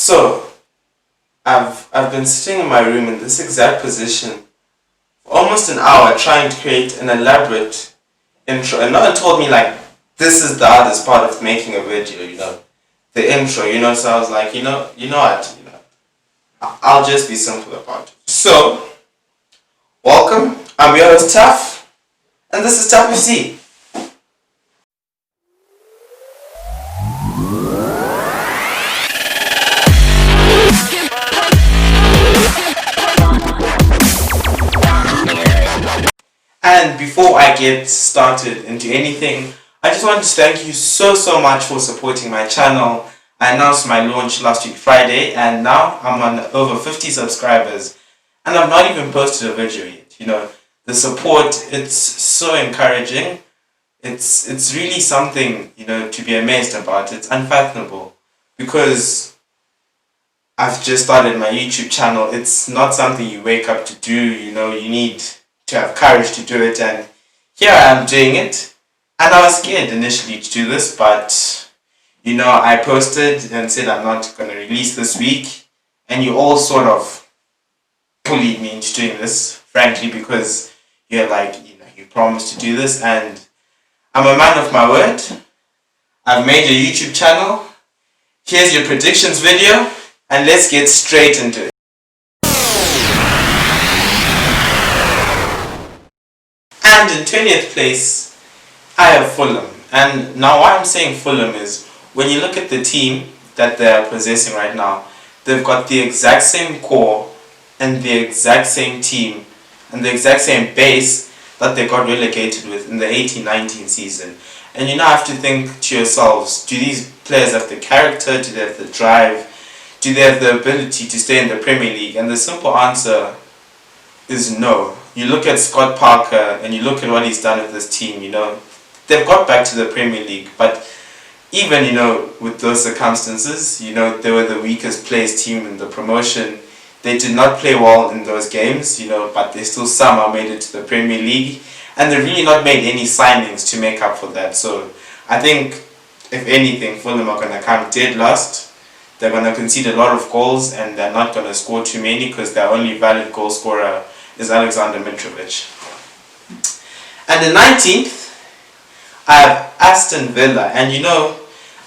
So I've been sitting in my room in this exact position for almost an hour trying to create an elaborate intro, and no one told me like this is the hardest part of making a video. The intro. So I was like, what, I'll just be simple about it. So welcome. I'm your host Tough, and this is Tough FC. And before I get started into anything, I just want to thank you so much for supporting my channel. I announced my launch last week Friday, and now I'm on over 50 subscribers, and I've not even posted a video yet. The support, it's so encouraging. It's really something, to be amazed about. It's unfathomable because I've just started my YouTube channel. It's not something you wake up to do. You need to have courage to do it, and here I am doing it. And I was scared initially to do this, but I posted and said I'm not going to release this week, and you all sort of bullied me into doing this, frankly, because you're like, you promised to do this, and I'm a man of my word. I've made a YouTube channel. Here's your predictions video, and let's get straight into it. And in 20th place, I have Fulham. And now why I'm saying Fulham is, when you look at the team that they're possessing right now, they've got the exact same core and the exact same team and the exact same base that they got relegated with in the 18-19 season. And you now have to think to yourselves, do these players have the character? Do they have the drive? Do they have the ability to stay in the Premier League? And the simple answer is no. You look at Scott Parker and you look at what he's done with this team, they've got back to the Premier League, but even, with those circumstances, they were the weakest placed team in the promotion. They did not play well in those games, but they still somehow made it to the Premier League, and they've really not made any signings to make up for that. So I think, if anything, Fulham are going to come dead last. They're going to concede a lot of goals, and they're not going to score too many because their only valid goal scorer is Alexander Mitrovic. And in 19th, I have Aston Villa. And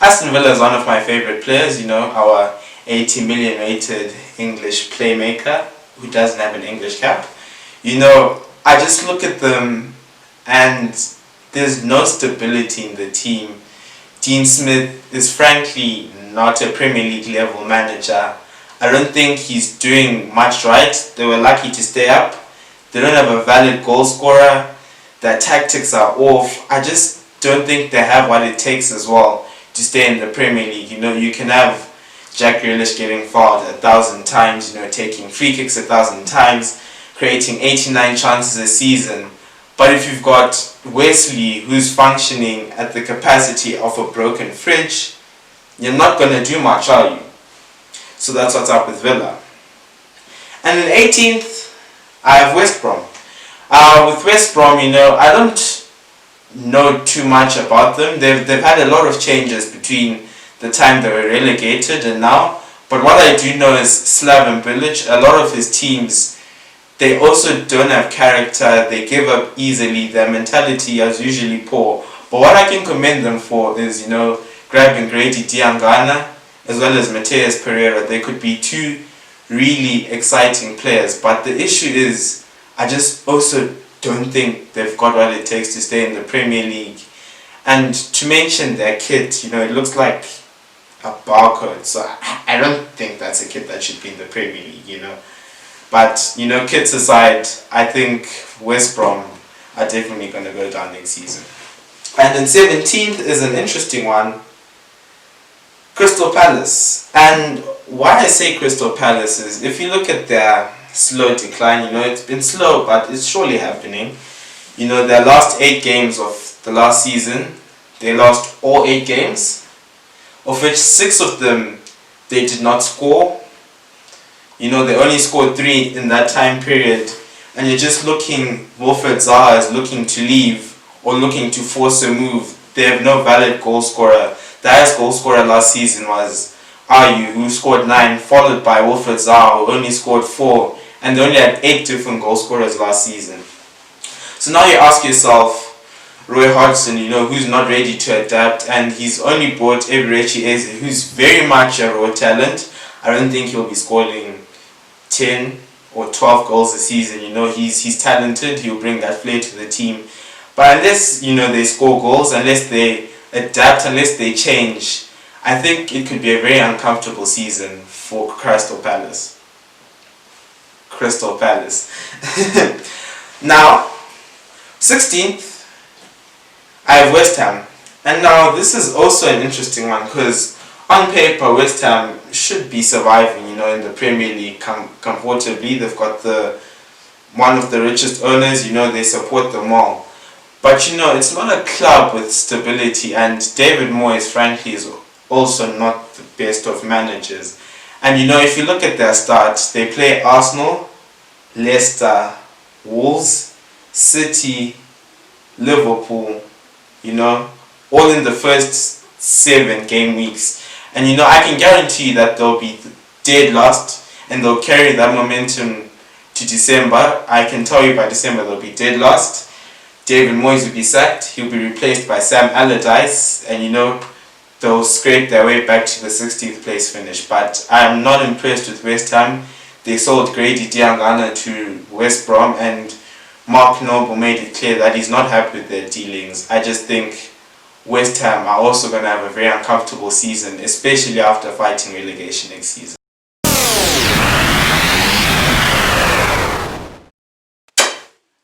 Aston Villa is one of my favorite players, our 80 million rated English playmaker who doesn't have an English cap. I just look at them and there's no stability in the team. Dean Smith is frankly not a Premier League level manager. I don't think he's doing much right. They were lucky to stay up. They don't have a valid goal scorer. Their tactics are off. I just don't think they have what it takes as well to stay in the Premier League. You can have Jack Grealish getting fouled 1,000 times, taking free kicks 1,000 times, creating 89 chances a season. But if you've got Wesley who's functioning at the capacity of a broken fridge, you're not going to do much, are you? So that's what's up with Villa. And in 18th, I have West Brom. With West Brom, I don't know too much about them. They've had a lot of changes between the time they were relegated and now. But what I do know is Slaven Bilic, a lot of his teams, they also don't have character. They give up easily. Their mentality is usually poor. But what I can commend them for is, grabbing Grady Diangana as well as Mateus Pereira. They could be two really exciting players. But the issue is, I just also don't think they've got what it takes to stay in the Premier League. And to mention their kit, it looks like a barcode. So I don't think that's a kit that should be in the Premier League, But, kits aside, I think West Brom are definitely going to go down next season. And in 17th is an interesting one. Crystal Palace. And why I say Crystal Palace is, if you look at their slow decline, it's been slow, but it's surely happening. Their last 8 games of the last season, they lost all 8 games, of which 6 of them they did not score. They only scored 3 in that time period, and you're just looking, Wilfred Zaha is looking to leave or looking to force a move. They have no valid goal scorer. The highest goal scorer last season was Ayew, who scored 9, followed by Wilfred Zaha, who only scored 4, and they only had 8 different goal scorers last season. So now you ask yourself, Roy Hodgson, who's not ready to adapt, and he's only brought Eberechi Eze, who's very much a raw talent. I don't think he'll be scoring 10 or 12 goals a season. He's talented, he'll bring that flair to the team. But unless, they score goals, unless they adapt, unless they change, I think it could be a very uncomfortable season for Crystal Palace. Now, 16th, I have West Ham. And now this is also an interesting one because on paper West Ham should be surviving, in the Premier League comfortably. They've got one of the richest owners, they support them all. But it's not a club with stability, and David Moyes frankly is also not the best of managers. And if you look at their starts, they play Arsenal, Leicester, Wolves, City, Liverpool, all in the first 7 game weeks. And I can guarantee you that they'll be dead last and they'll carry that momentum to December. I can tell you by December they'll be dead last. David Moyes will be sacked, he'll be replaced by Sam Allardyce, and they'll scrape their way back to the 16th place finish. But I'm not impressed with West Ham. They sold Grady Diangana to West Brom, and Mark Noble made it clear that he's not happy with their dealings. I just think West Ham are also going to have a very uncomfortable season, especially after fighting relegation next season.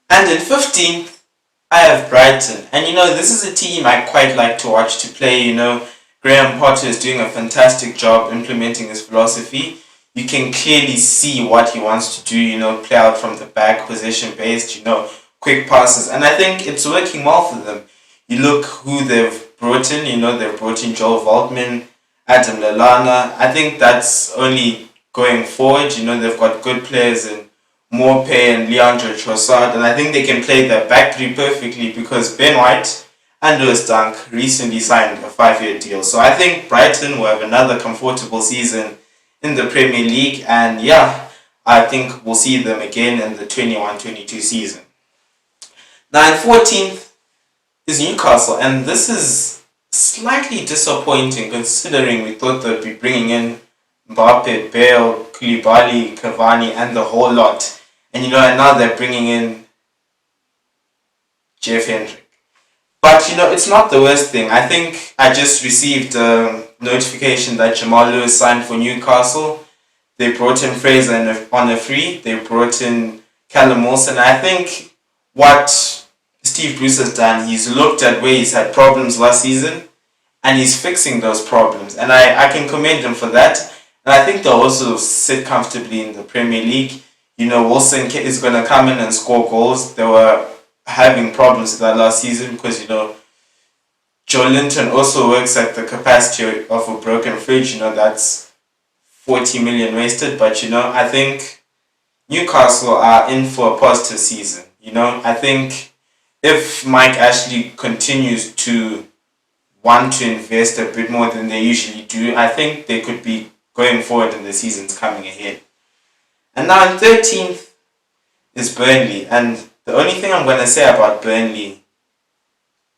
And in 15th, I have Brighton. And this is a team I quite like to watch to play. Graham Potter is doing a fantastic job implementing his philosophy. You can clearly see what he wants to do, play out from the back, possession-based, quick passes. And I think it's working well for them. You look who they've brought in, they've brought in Joel Veltman, Adam Lallana. I think that's only going forward. They've got good players in Maupay and Leandro Trossard. And I think they can play their back three perfectly because Ben White and Lewis Dunk recently signed a 5-year deal. So I think Brighton will have another comfortable season in the Premier League, and I think we'll see them again in the 21-22 season. Now in 14th is Newcastle, and this is slightly disappointing considering we thought they'd be bringing in Mbappe, Bale, Koulibaly, Cavani and the whole lot, and now they're bringing in Jeff Hendrick. But it's not the worst thing. I think I just received a notification that Jamal Lewis signed for Newcastle. They brought in Fraser on a free. They brought in Callum Wilson. I think what Steve Bruce has done, he's looked at where he's had problems last season and he's fixing those problems. And I can commend him for that. And I think they'll also sit comfortably in the Premier League. Wilson is going to come in and score goals. They were having problems with that last season because, Joe Linton also works at the capacity of a broken fridge. That's 40 million wasted. But, I think Newcastle are in for a positive season. I think if Mike Ashley continues to want to invest a bit more than they usually do, I think they could be going forward in the seasons coming ahead. And now in 13th is Burnley. And the only thing I'm going to say about Burnley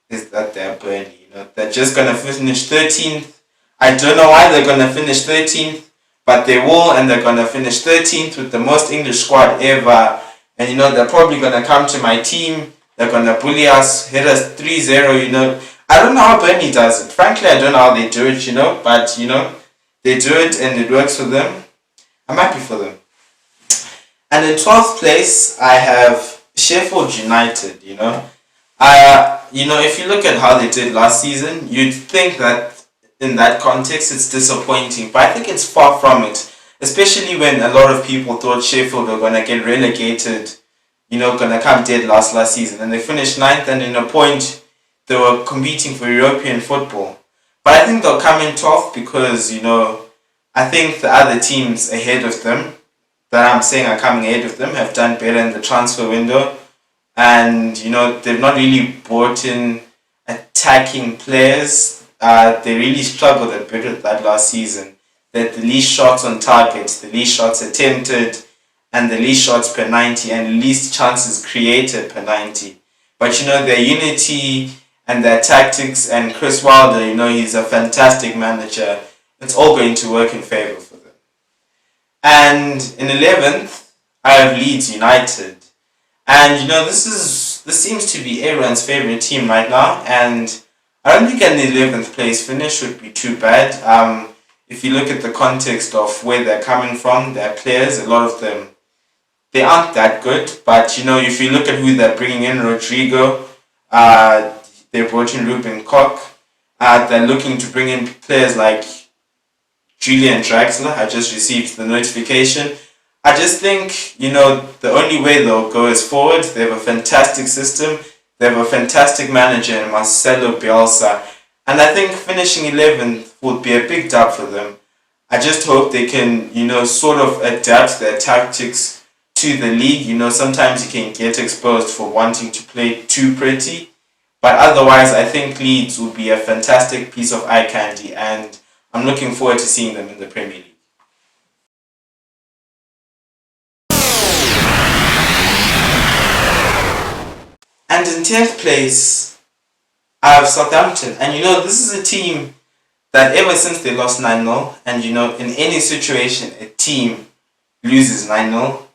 is that they're Burnley. They're just going to finish 13th. I don't know why they're going to finish 13th, but they will, and they're going to finish 13th with the most English squad ever. And they're probably going to come to my team. They're going to bully us, hit us 3-0, I don't know how Burnley does it. Frankly, I don't know how they do it, but, they do it and it works for them. I'm happy for them. And in 12th place, I have Sheffield United, if you look at how they did last season, you'd think that in that context it's disappointing, but I think it's far from it. Especially when a lot of people thought Sheffield were going to get relegated, going to come dead last season. And they finished 9th, and in a point, they were competing for European football. But I think they'll come in 12th because, I think the other teams ahead of them, that I'm saying are coming ahead of them, have done better in the transfer window. And, they've not really brought in attacking players. They really struggled a bit with that last season. that the least shots on target, the least shots attempted, and the least shots per 90, and least chances created per 90. But their unity and their tactics, and Chris Wilder, he's a fantastic manager. It's all going to work in favour for them. And in 11th, I have Leeds United. And this seems to be everyone's favourite team right now, and I don't think an 11th place finish would be too bad. If you look at the context of where they're coming from, their players, a lot of them, they aren't that good. But if you look at who they're bringing in, Rodrigo, they brought in Ruben Koch. They're looking to bring in players like Julian Draxler. I just received the notification. I just think, the only way they'll go is forward. They have a fantastic system. They have a fantastic manager in Marcelo Bielsa. And I think finishing 11th would be a big dub for them. I just hope they can, sort of adapt their tactics to the league. Sometimes you can get exposed for wanting to play too pretty. But otherwise, I think Leeds will be a fantastic piece of eye candy. And I'm looking forward to seeing them in the Premier League. And in 10th place, I have Southampton. And this is a team that ever since they lost 9-0, and in any situation a team loses 9-0,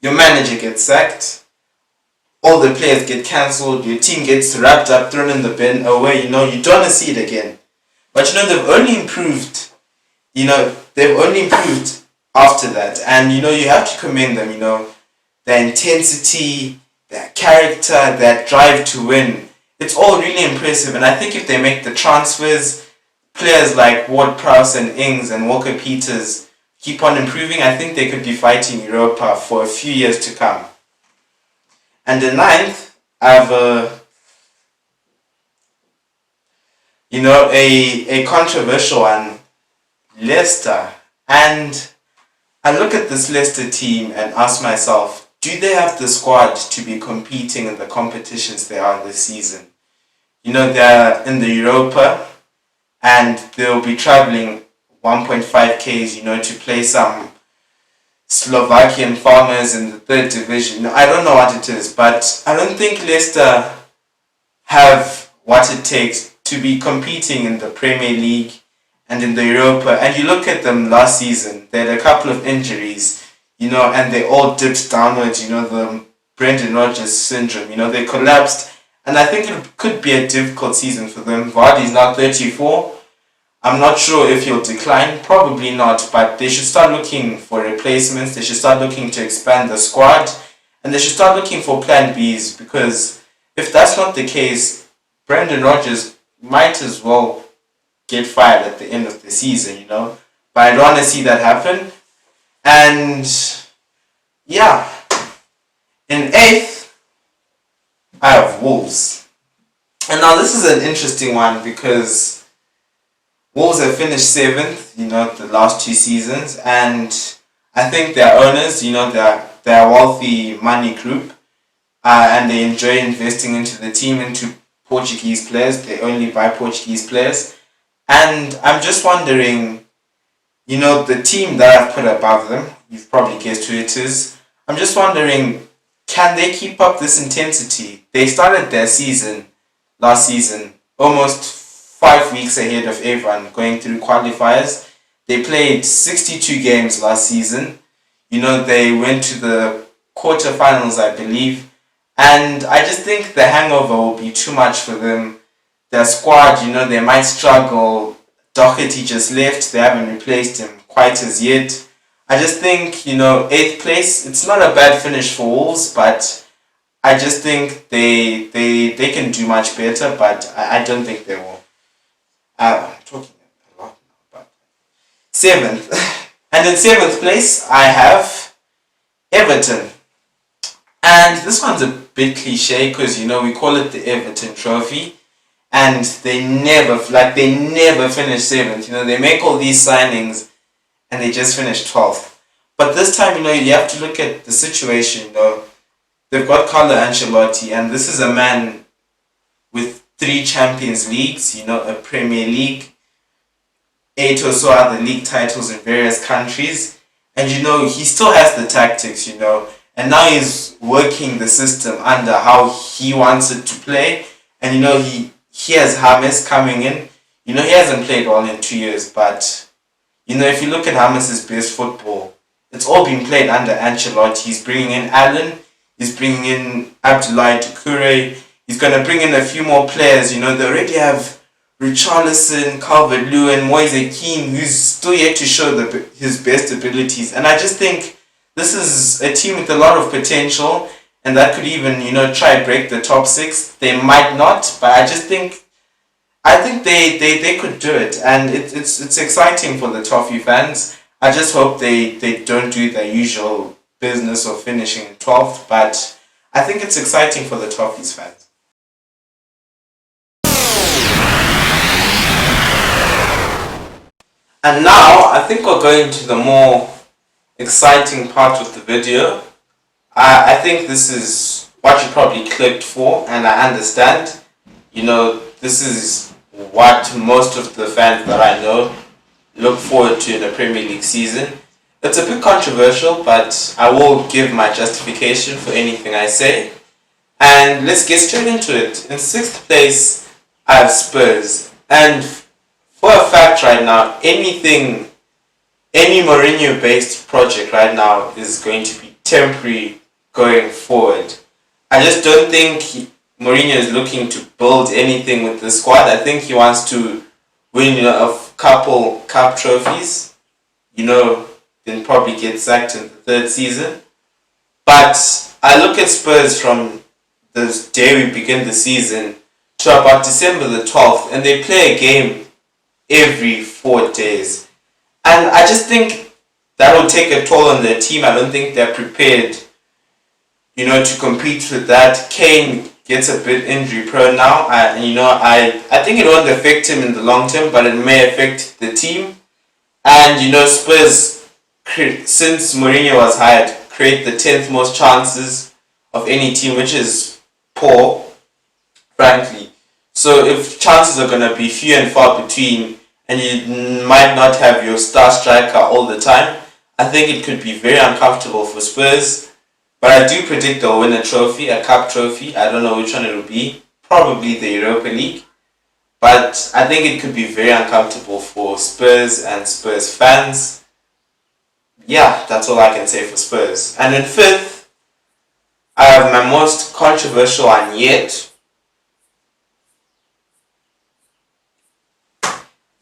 your manager gets sacked, all the players get cancelled, your team gets wrapped up, thrown in the bin, away, you don't want to see it again. But they've only improved, after that. And you have to commend them, their intensity, their character, their drive to win. It's all really impressive, and I think if they make the transfers, players like Ward-Prowse and Ings and Walker-Peters keep on improving, I think they could be fighting Europa for a few years to come. And in 9th, I have a controversial one, Leicester. And I look at this Leicester team and ask myself, do they have the squad to be competing in the competitions they are this season? They're in the Europa, and they'll be travelling 1.5 Ks, to play some Slovakian farmers in the 3rd division. I don't know what it is, but I don't think Leicester have what it takes to be competing in the Premier League and in the Europa. And you look at them last season, they had a couple of injuries, and they all dipped downwards, the Brendan Rodgers syndrome, they collapsed. And I think it could be a difficult season for them. Vardy's now 34. I'm not sure if he'll decline, probably not, but they should start looking for replacements, they should start looking to expand the squad, and they should start looking for plan Bs, because if that's not the case, Brendan Rodgers might as well get fired at the end of the season, But I don't want to see that happen. And yeah, in 8th, I have Wolves. And now this is an interesting one because Wolves have finished 7th, the last 2 seasons, and I think their owners, they're a wealthy money group, and they enjoy investing into the team, into Portuguese players. They only buy Portuguese players. And I'm just wondering, the team that I've put above them, you've probably guessed who it is. I'm just wondering, can they keep up this intensity? They started their season, last season, almost 5 weeks ahead of everyone going through qualifiers. They played 62 games last season. They went to the quarterfinals, I believe. And I just think the hangover will be too much for them. Their squad, they might struggle. Doherty just left. They haven't replaced him quite as yet. I just think, 8th place, it's not a bad finish for Wolves, but I just think they can do much better, but I don't think they will. I'm talking a lot now, but 7th. And in 7th place, I have Everton. And this one's a bit cliche because, we call it the Everton Trophy. And they never finish 7th. They make all these signings and they just finish 12th. But this time, you have to look at the situation, They've got Carlo Ancelotti, and this is a man with 3 Champions Leagues, a Premier League, 8 or so other league titles in various countries. And he still has the tactics, and now he's working the system under how he wants it to play. And he has James coming in. He hasn't played well in 2 years, but if you look at James's best football, it's all been played under Ancelotti. He's bringing in Allen, he's bringing in Abdoulaye Doucouré, he's going to bring in a few more players. They already have Richarlison, Calvert-Lewin, Moise Kean, who's still yet to show his best abilities. And I just think this is a team with a lot of potential, and that could even, try and break the top 6. They might not, but I think they could do it, and it's exciting for the Toffee fans. I just hope they don't do their usual business of finishing 12th, but I think it's exciting for the Toffees fans. And now, I think we're going to the more exciting part of the video. I think this is what you probably clicked for, and I understand. This is what most of the fans that I know look forward to in a Premier League season. It's a bit controversial, but I will give my justification for anything I say. And let's get straight into it. In 6th place, I have Spurs. And for a fact right now, any Mourinho-based project right now is going to be temporary going forward. I just don't think Mourinho is looking to build anything with the squad. I think he wants to win a couple cup trophies, then probably get sacked in the 3rd season. But I look at Spurs from the day we begin the season to about December the 12th, and they play a game every 4 days. And I just think that will take a toll on their team. I don't think they're prepared, to compete with that. Kane gets a bit injury prone now, and I think it won't affect him in the long term, but it may affect the team. And Spurs, since Mourinho was hired, create the 10th most chances of any team, which is poor, frankly. So if chances are going to be few and far between, and you might not have your star striker all the time, I think it could be very uncomfortable for Spurs. But I do predict they'll win a trophy, a cup trophy. I don't know which one it will be. Probably the Europa League. But I think it could be very uncomfortable for Spurs and Spurs fans. Yeah, that's all I can say for Spurs. And in 5th, I have my most controversial one yet.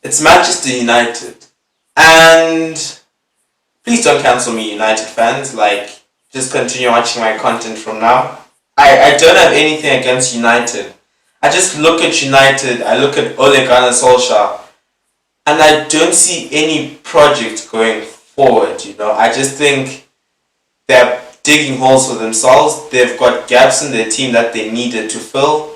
It's Manchester United. And please don't cancel me, United fans. Just continue watching my content from now. I don't have anything against United. I just look at United, I look at Ole Gunnar Solskjaer, and I don't see any project going forward, I just think they're digging holes for themselves. They've got gaps in their team that they needed to fill,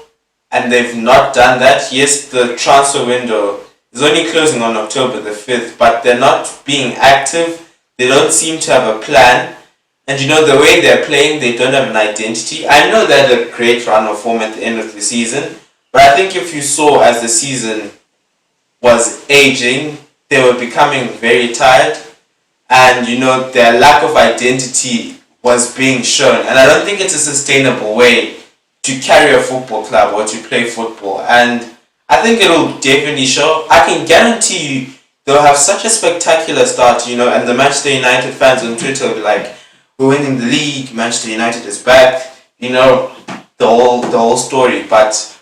and they've not done that. Yes, the transfer window is only closing on October the 5th, but they're not being active. They don't seem to have a plan. And the way they're playing, they don't have an identity. I know they had a great run of form at the end of the season, but I think if you saw as the season was aging, they were becoming very tired, and their lack of identity was being shown. And I don't think it's a sustainable way to carry a football club or to play football. And I think it'll definitely show. I can guarantee you they'll have such a spectacular start, and the Manchester United fans on Twitter will be like, we're winning the league, Manchester United is back, the whole story. But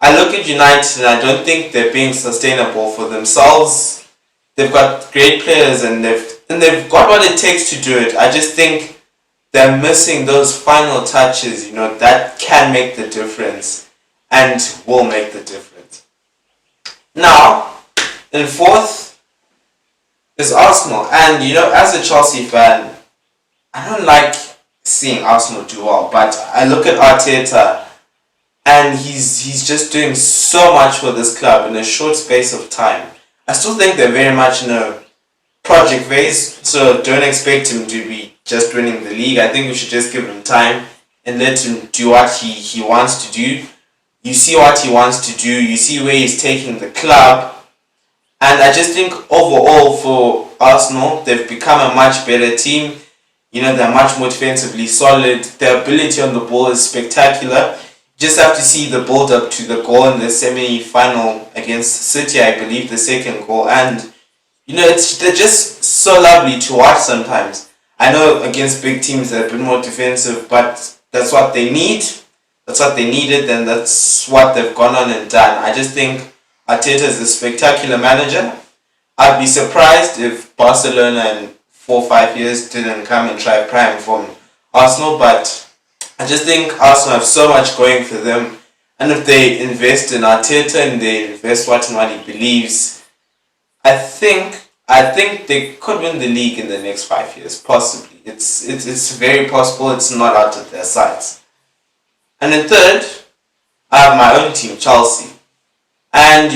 I look at United and I don't think they're being sustainable for themselves. They've got great players and they've got what it takes to do it. I just think they're missing those final touches, that can make the difference and will make the difference. Now, in 4th is Arsenal. And as a Chelsea fan, I don't like seeing Arsenal do well, but I look at Arteta and he's just doing so much for this club in a short space of time. I still think they're very much in a project phase, so don't expect him to be just winning the league. I think we should just give him time and let him do what he wants to do. You see what he wants to do, you see where he's taking the club, And I just think overall for Arsenal, they've become a much better team. They're much more defensively solid. Their ability on the ball is spectacular. Just have to see the build up to the goal in the semi-final against City, I believe, the second goal. And they're just so lovely to watch sometimes. I know against big teams they're a bit more defensive, but that's what they need. That's what they needed, and that's what they've gone on and done. I just think Arteta is a spectacular manager. I'd be surprised if Barcelona in 4 or 5 years didn't come and try prime from Arsenal, but I just think Arsenal have so much going for them, and if they invest in Arteta and they invest in what he believes, I think they could win the league in the next 5 years, possibly. It's very possible. It's not out of their sights. And then third, I have my own team, Chelsea. And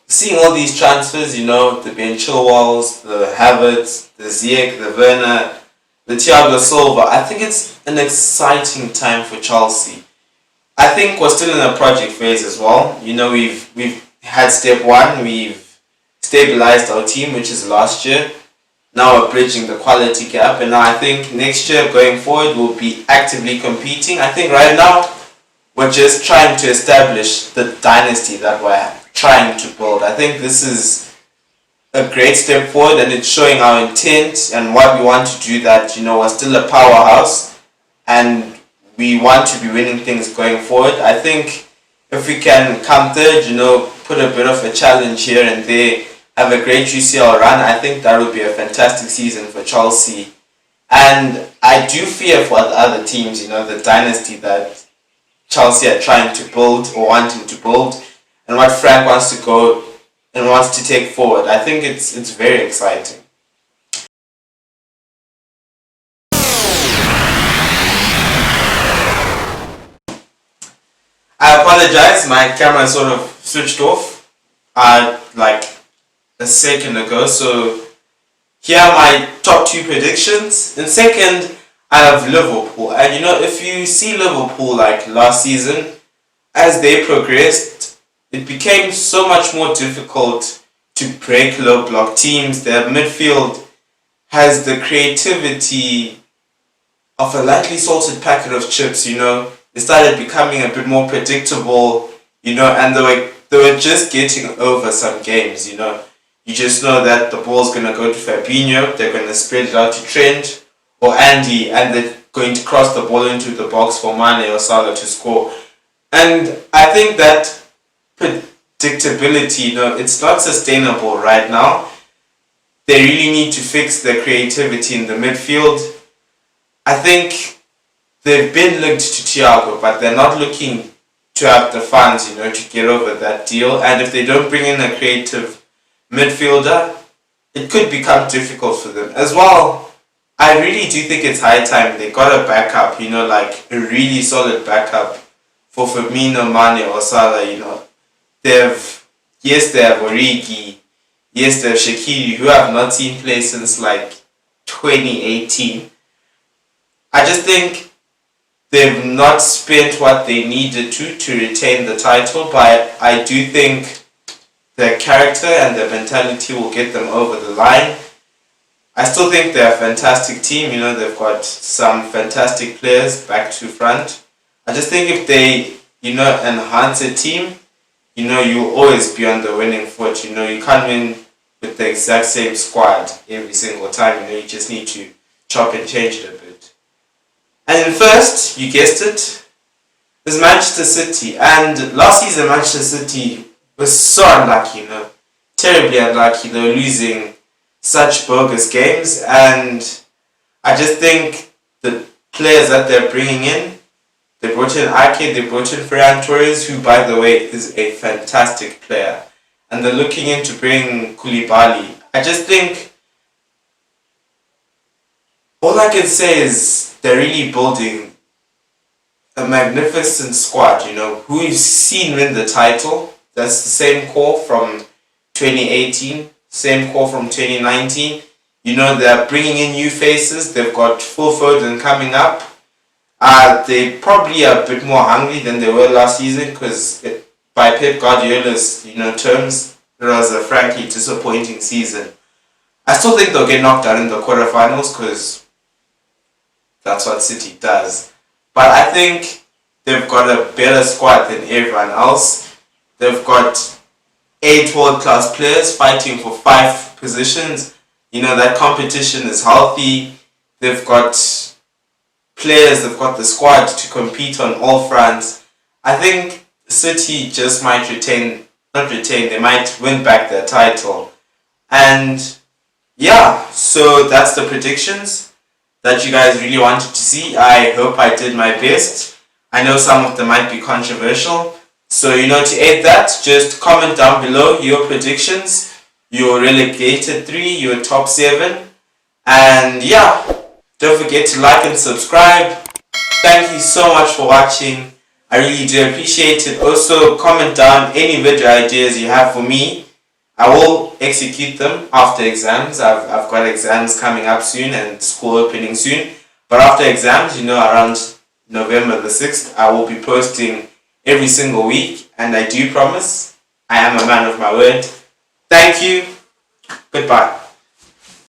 seeing all these transfers, the Ben Chilwells, the Havertz, the Ziyech, the Werner, the Thiago Silva, I think it's an exciting time for Chelsea. I think we're still in a project phase as well. We've had step one, we've stabilized our team, which is last year. Now we're bridging the quality gap, and now I think next year going forward we'll be actively competing. I think right now we're just trying to establish the dynasty that we're trying to build. I think this is a great step forward, and it's showing our intent and what we want to do, that we're still a powerhouse and we want to be winning things going forward. I think if we can come third, put a bit of a challenge here and there, have a great UCL run, I think that will be a fantastic season for Chelsea. And I do fear for the other teams, the dynasty that Chelsea are trying to build or wanting to build, and what Frank wants to go and wants to take forward. I think it's very exciting. I apologize, my camera sort of switched off like a second ago. So here are my top two predictions. In second, I have Liverpool. And if you see Liverpool like last season, as they progressed, it became so much more difficult to break low block teams. Their midfield has the creativity of a lightly salted packet of chips. They started becoming a bit more predictable, and they were just getting over some games. You just know that the ball's going to go to Fabinho, they're going to spread it out to Trent or Andy, and they're going to cross the ball into the box for Mane or Salah to score. And I think that predictability, it's not sustainable right now. They really need to fix their creativity in the midfield. I think they've been linked to Thiago, but they're not looking to have the funds, to get over that deal. And if they don't bring in a creative midfielder, it could become difficult for them. As well, I really do think it's high time they got a backup, like a really solid backup for Firmino, Mane or Salah. They have Origi, they have Shaqiri, who have not seen play since like 2018. I just think they've not spent what they needed to retain the title, but I do think their character and their mentality will get them over the line. I still think they're a fantastic team. They've got some fantastic players back to front. I just think if they, enhance a team, you'll always be on the winning foot. You can't win with the exact same squad every single time. You just need to chop and change it a bit. And then first, you guessed it, is Manchester City. And last season, Manchester City was so unlucky, terribly unlucky. They were losing such bogus games, and I just think the players that they're bringing in, they brought in Ake, they brought in Ferran Torres, who by the way is a fantastic player, and they're looking in to bring Koulibaly. I just think all I can say is they're really building a magnificent squad. Who you've seen win the title. That's the same core from 2018, same core from 2019. They're bringing in new faces. They've got Phil Foden coming up. They probably are a bit more hungry than they were last season, because by Pep Guardiola's terms, It was a frankly disappointing season. I still think they'll get knocked out in the quarterfinals because that's what City does. But I think they've got a better squad than everyone else. They've got 8 world-class players fighting for 5 positions. That competition is healthy. They've got players, they've got the squad to compete on all fronts. I think City just might they might win back their title. And yeah, so that's the predictions that you guys really wanted to see. I hope I did my best. I know some of them might be controversial. So, to aid that, just comment down below your predictions, your relegated 3, your top 7. And yeah, don't forget to like and subscribe. Thank you so much for watching. I really do appreciate it. Also, comment down any video ideas you have for me. I will execute them after exams. I've got exams coming up soon and school opening soon. But after exams, around November the 6th, I will be posting every single week. And I do promise, I am a man of my word. Thank you. Goodbye.